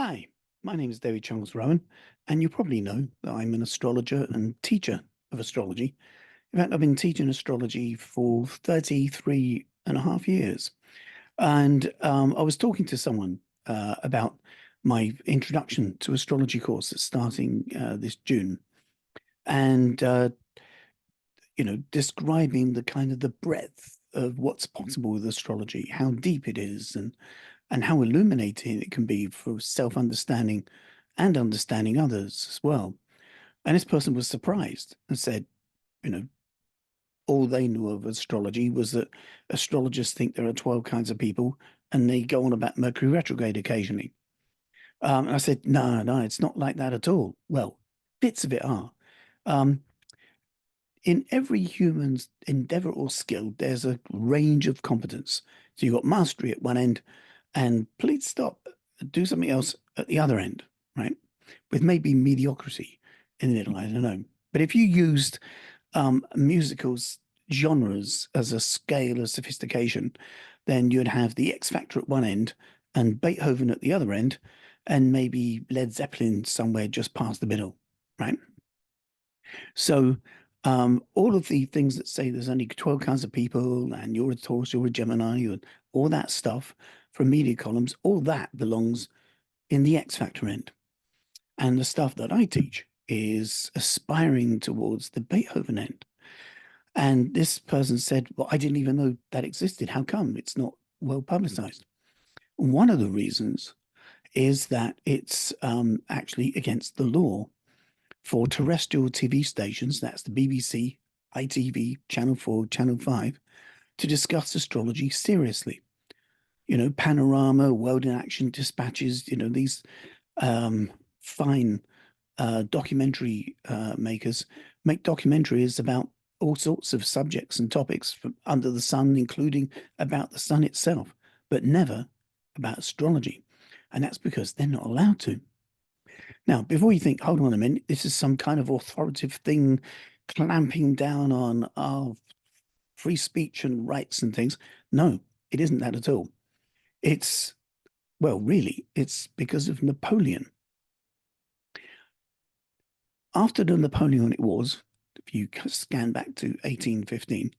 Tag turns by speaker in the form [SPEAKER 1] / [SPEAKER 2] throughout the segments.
[SPEAKER 1] Hi, my name is David Charles Rowan, and you probably know that I'm an astrologer and teacher of astrology. In fact, I've been teaching astrology for 33 and a half years. And I was talking to someone about my introduction to astrology course that's starting this June, and describing the kind of the breadth of what's possible with astrology, how deep it is, and how illuminating it can be for self-understanding and understanding others as well. And this person was surprised and said, you know, all they knew of astrology was that astrologers think there are 12 kinds of people and they go on about Mercury retrograde occasionally. And I said, no, no, it's not like that at all. Well, bits of it are. Um, in every human's endeavor or skill, there's a range of competence. So you've got mastery at one end and please stop, do something else at the other end, right? With maybe mediocrity in the middle, I don't know. But if you used musicals genres as a scale of sophistication, then you'd have the X Factor at one end and Beethoven at the other end, and maybe Led Zeppelin somewhere just past the middle, right? So all of the things that say there's only 12 kinds of people and you're a Taurus, you're a Gemini, or all that stuff from media columns, all that belongs in the X Factor end. And the stuff that I teach is aspiring towards the Beethoven end. And this person said, well, I didn't even know that existed. How come it's not well publicized? One of the reasons is that it's actually against the law for terrestrial TV stations, that's the BBC, ITV, Channel 4, Channel 5, to discuss astrology seriously. You know, Panorama, World in Action, Dispatches, these fine documentary makers make documentaries about all sorts of subjects and topics from under the sun, including about the sun itself, but never about astrology. And that's because they're not allowed to. Now, before you think, hold on a minute, this is some kind of authoritative thing clamping down on our free speech and rights and things. No, it isn't that at all. It's, well, really, it's because of Napoleon. After the Napoleonic Wars, if you scan back to 1815,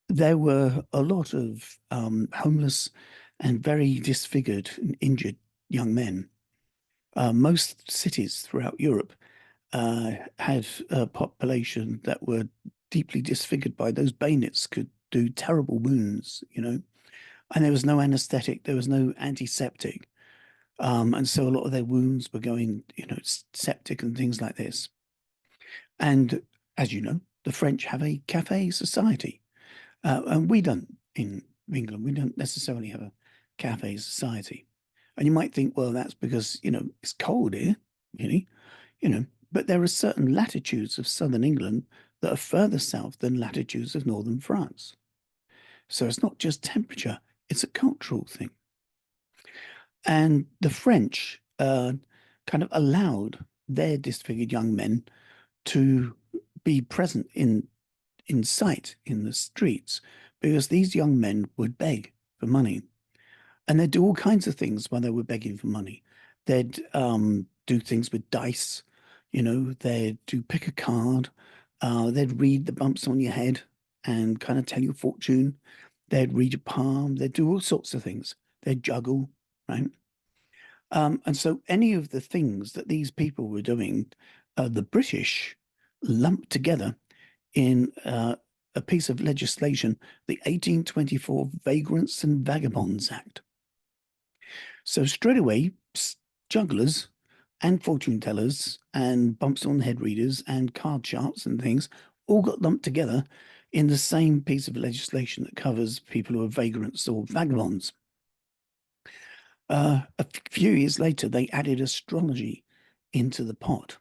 [SPEAKER 1] there were a lot of homeless and very disfigured and injured young men. Most cities throughout Europe had a population that were deeply disfigured by those bayonets, could do terrible wounds, and there was no anesthetic, there was no antiseptic. And so a lot of their wounds were going, septic and things like this. And as you know, the French have a cafe society. And we don't in England, we don't necessarily have a cafe society. And you might think, well, that's because, it's cold here, but there are certain latitudes of southern England that are further south than latitudes of northern France. So it's not just temperature, it's a cultural thing. And the French kind of allowed their disfigured young men to be present in sight in the streets because these young men would beg for money. And they'd do all kinds of things while they were begging for money. They'd do things with dice, they'd do pick a card, they'd read the bumps on your head and kind of tell your fortune. They'd read your palm, they'd do all sorts of things. They'd juggle, right? And so any of the things that these people were doing, the British lumped together in a piece of legislation, the 1824 Vagrants and Vagabonds Act. So straight away, jugglers and fortune tellers and bumps on the head readers and card sharps and things all got lumped together in the same piece of legislation that covers people who are vagrants or vagabonds. A few years later, they added astrology into the pot.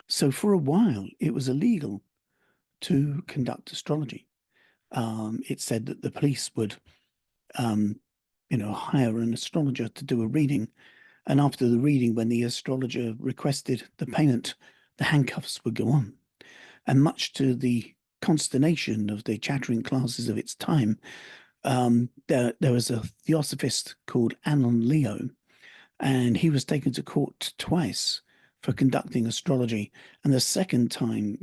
[SPEAKER 1] So for a while, it was illegal to conduct astrology. It said that the police would, hire an astrologer to do a reading. And after the reading, when the astrologer requested the payment, the handcuffs would go on. And much to the consternation of the chattering classes of its time, there was a theosophist called Anon Leo And he was taken to court twice for conducting astrology. And the second time,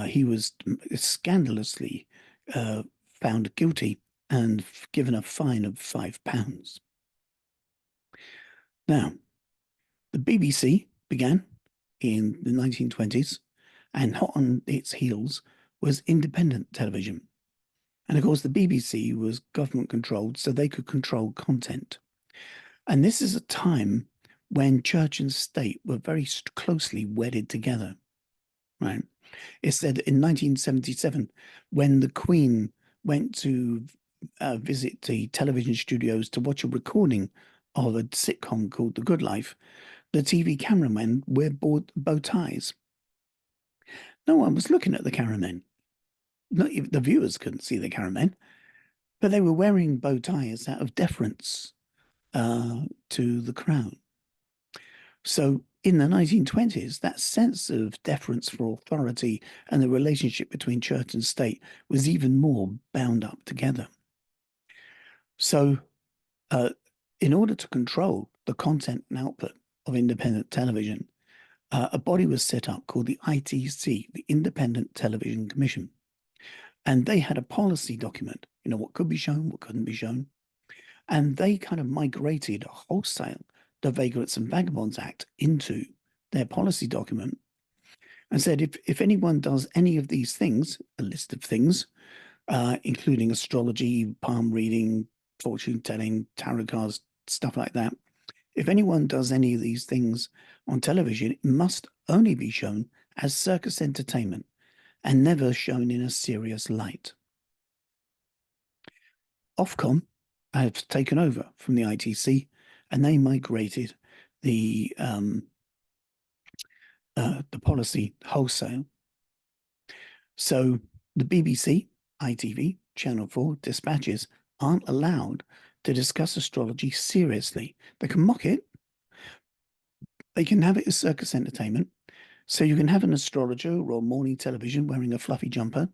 [SPEAKER 1] he was scandalously uh, found guilty and given a fine of £5. Now, the BBC began in the 1920s, and hot on its heels was independent television. And of course, the BBC was government controlled, so they could control content. And this is a time when church and state were very closely wedded together, right? It said in 1977, when the Queen went to visit the television studios to watch a recording of a sitcom called The Good Life, the TV cameramen wear bow ties. No one was looking at the cameramen. Not even the viewers couldn't see the cameramen, but they were wearing bow ties out of deference to the crown. So in the 1920s, that sense of deference for authority and the relationship between church and state was even more bound up together. So in order to control the content and output of independent television, a body was set up called the ITC, the Independent Television Commission. And they had a policy document, what could be shown, what couldn't be shown. And they kind of migrated wholesale the Vagrants and Vagabonds Act into their policy document and said if anyone does any of these things, a list of things, including astrology, palm reading, fortune telling, tarot cards, stuff like that, if anyone does any of these things on television, it must only be shown as circus entertainment and never shown in a serious light. Ofcom have taken over from the ITC, and they migrated the policy wholesale. So the BBC, ITV, Channel 4, dispatches aren't allowed to discuss astrology seriously. They can mock it. They can have it as circus entertainment. So you can have an astrologer or morning television wearing a fluffy jumper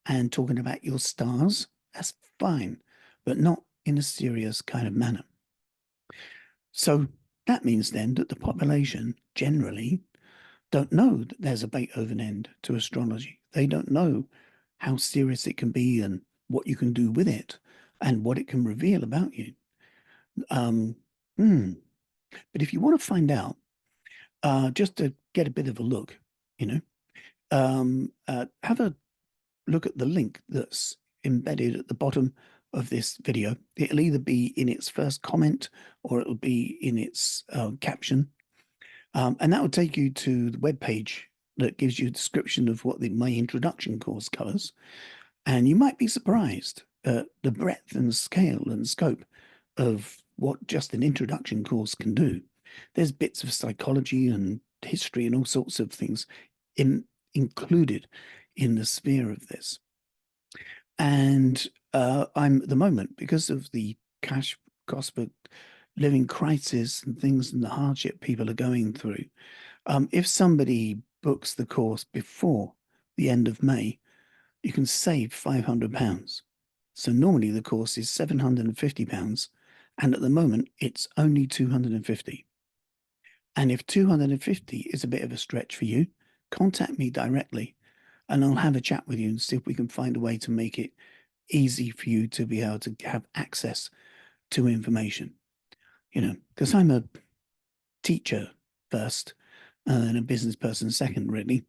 [SPEAKER 1] and talking about your stars. That's fine, but not in a serious kind of manner. So that means then that the population generally don't know that there's a Beethoven end to astrology. They don't know how serious it can be and what you can do with it and what it can reveal about you. But if you want to find out, just to get a bit of a look, have a look at the link that's embedded at the bottom of this video. It'll either be in its first comment or it'll be in its caption. And that will take you to the webpage that gives you a description of what my introduction course covers. And you might be surprised at the breadth and scale and scope of what just an introduction course can do. There's bits of psychology and history and all sorts of things included in the sphere of this. And I'm at the moment, because of the cash cost of living crisis and things and the hardship people are going through, if somebody books the course before the end of May, you can save £500. So normally the course is £750, and at the moment it's only £250. And if 250 is a bit of a stretch for you, contact me directly and I'll have a chat with you and see if we can find a way to make it easy for you to be able to have access to information. Because I'm a teacher first and a business person second, really.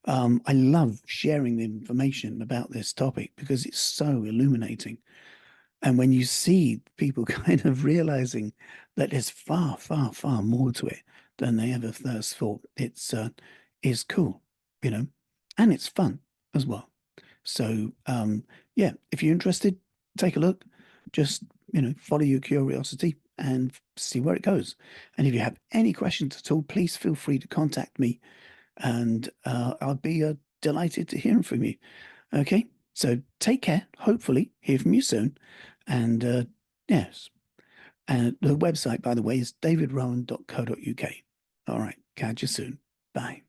[SPEAKER 1] I love sharing the information about this topic because it's so illuminating. And when you see people kind of realizing that there's far, far, far more to it than they ever first thought, it's cool, and it's fun as well. So yeah, if you're interested, take a look. Just follow your curiosity and see where it goes. And if you have any questions at all, please feel free to contact me, and I'll be delighted to hear from you. Okay, so take care. Hopefully, hear from you soon. And yes, and the website, by the way, is davidrowan.co.uk. All right, catch you soon. Bye.